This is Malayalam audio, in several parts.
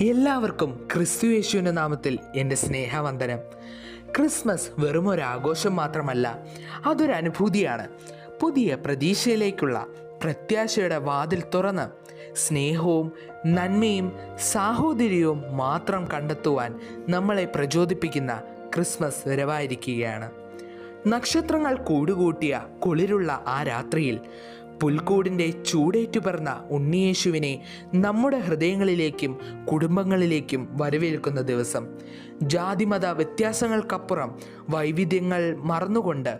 എല്ലാവർക്കും ക്രിസ്തുയേശുവിൻ്റെ നാമത്തിൽ എൻ്റെ സ്നേഹവന്ദനം. ക്രിസ്മസ് വെറും ഒരു ആഘോഷം മാത്രമല്ല, അതൊരു അനുഭൂതിയാണ്. പുതിയ പ്രതീക്ഷയിലേക്കുള്ള പ്രത്യാശയുടെ വാതിൽ തുറന്ന് സ്നേഹവും നന്മയും സാഹോദര്യവും മാത്രം കണ്ടെത്തുവാൻ നമ്മളെ പ്രചോദിപ്പിക്കുന്ന ക്രിസ്മസ് വരവായിരിക്കുകയാണ്. നക്ഷത്രങ്ങൾ കൂടുകൂട്ടിയ കുളിരുള്ള ആ രാത്രിയിൽ പുൽക്കൂടിൻ്റെ ചൂടേറ്റുപറന്ന ഉണ്ണിയേശുവിനെ നമ്മുടെ ഹൃദയങ്ങളിലേക്കും കുടുംബങ്ങളിലേക്കും വരവേൽക്കുന്ന ദിവസം. ജാതിമത വ്യത്യാസങ്ങൾക്കപ്പുറം വൈവിധ്യങ്ങൾ മറന്നുകൊണ്ട്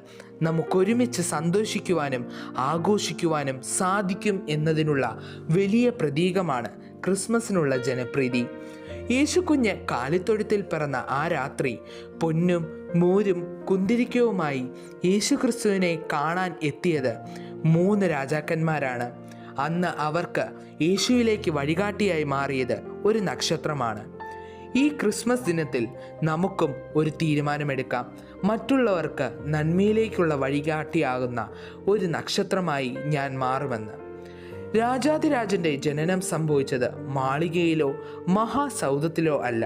നമുക്കൊരുമിച്ച് സന്തോഷിക്കുവാനും ആഘോഷിക്കുവാനും സാധിക്കും എന്നതിനുള്ള വലിയ പ്രതീകമാണ് ക്രിസ്മസിനുള്ള ജനപ്രീതി. യേശുക്കുഞ്ഞ് കാലിത്തൊഴുത്തിൽ പിറന്ന ആ രാത്രി പൊന്നും മൂരും കുന്തിരിക്കവുമായി യേശുക്രിസ്തുവിനെ കാണാൻ എത്തിയത് 3 രാജാക്കന്മാരാണ്. അന്ന് അവർക്ക് യേശുവിലേക്ക് വഴികാട്ടിയായി മാറിയത് ഒരു നക്ഷത്രമാണ്. ഈ ക്രിസ്മസ് ദിനത്തിൽ നമുക്കും ഒരു തീരുമാനമെടുക്കാം. മറ്റുള്ളവർക്ക് നന്മയിലേക്കുള്ള വഴികാട്ടിയാകുന്ന ഒരു നക്ഷത്രമായി ഞാൻ മാറുമെന്ന്. രാജാധിരാജൻ്റെ ജനനം സംഭവിച്ചത് മാളികയിലോ മഹാസൗധത്തിലോ അല്ല,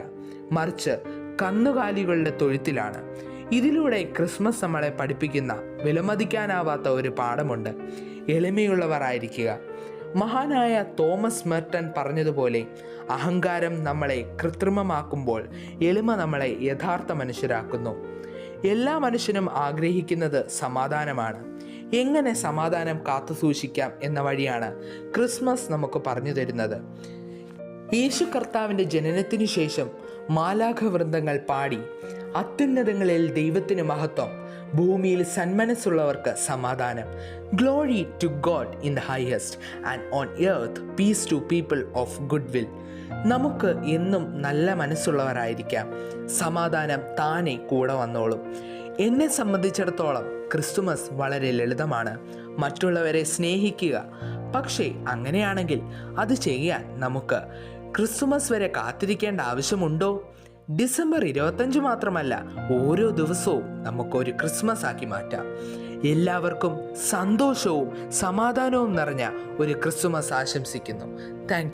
മറിച്ച് കന്നുകാലികളുടെ തൊഴുത്തിലാണ്. ഇതിലൂടെ ക്രിസ്മസ് നമ്മളെ പഠിപ്പിക്കുന്ന വിലമതിക്കാനാവാത്ത ഒരു പാഠമുണ്ട്: എളിമയുള്ളവർ ആയിരിക്കുക. മഹാനായ തോമസ് മെർട്ടൺ പറഞ്ഞതുപോലെ, അഹങ്കാരം നമ്മളെ കൃത്രിമമാക്കുമ്പോൾ എളിമ നമ്മളെ യഥാർത്ഥ മനുഷ്യരാക്കുന്നു. എല്ലാ മനുഷ്യനും ആഗ്രഹിക്കുന്നത് സമാധാനമാണ്. എങ്ങനെ സമാധാനം കാത്തുസൂക്ഷിക്കാം എന്ന വഴിയാണ് ക്രിസ്മസ് നമുക്ക് പറഞ്ഞു തരുന്നത്. യേശു കർത്താവിൻ്റെ ജനനത്തിനു ശേഷം മാലാഖവൃന്ദങ്ങൾ പാടി, അത്യുന്നതങ്ങളിൽ ദൈവത്തിന് മഹത്വം, ഭൂമിയിൽ സന്മനസ്സുള്ളവർക്ക് സമാധാനം. Glory to God in the highest and on earth peace to people of good will. നമുക്ക് എന്നും നല്ല മനസ്സുള്ളവരായിരിക്കാം. സമാധാനം താനെ കൂടെ വന്നോളും. എന്നെ സംബന്ധിച്ചിടത്തോളം ക്രിസ്തുമസ് വളരെ ലളിതമാണ്. മറ്റുള്ളവരെ സ്നേഹിക്കുക. പക്ഷേ അങ്ങനെയാണെങ്കിൽ അത് ചെയ്യാൻ നമുക്ക് ക്രിസ്തുമസ് വരെ കാത്തിരിക്കേണ്ട ആവശ്യമുണ്ടോ? ഡിസംബർ 25 മാത്രമല്ല, ഓരോ ദിവസവും നമുക്കൊരു ക്രിസ്മസ് ആക്കി മാറ്റാം. എല്ലാവർക്കും സന്തോഷവും സമാധാനവും നിറഞ്ഞ ഒരു ക്രിസ്തുമസ് ആശംസിക്കുന്നു. Thank you.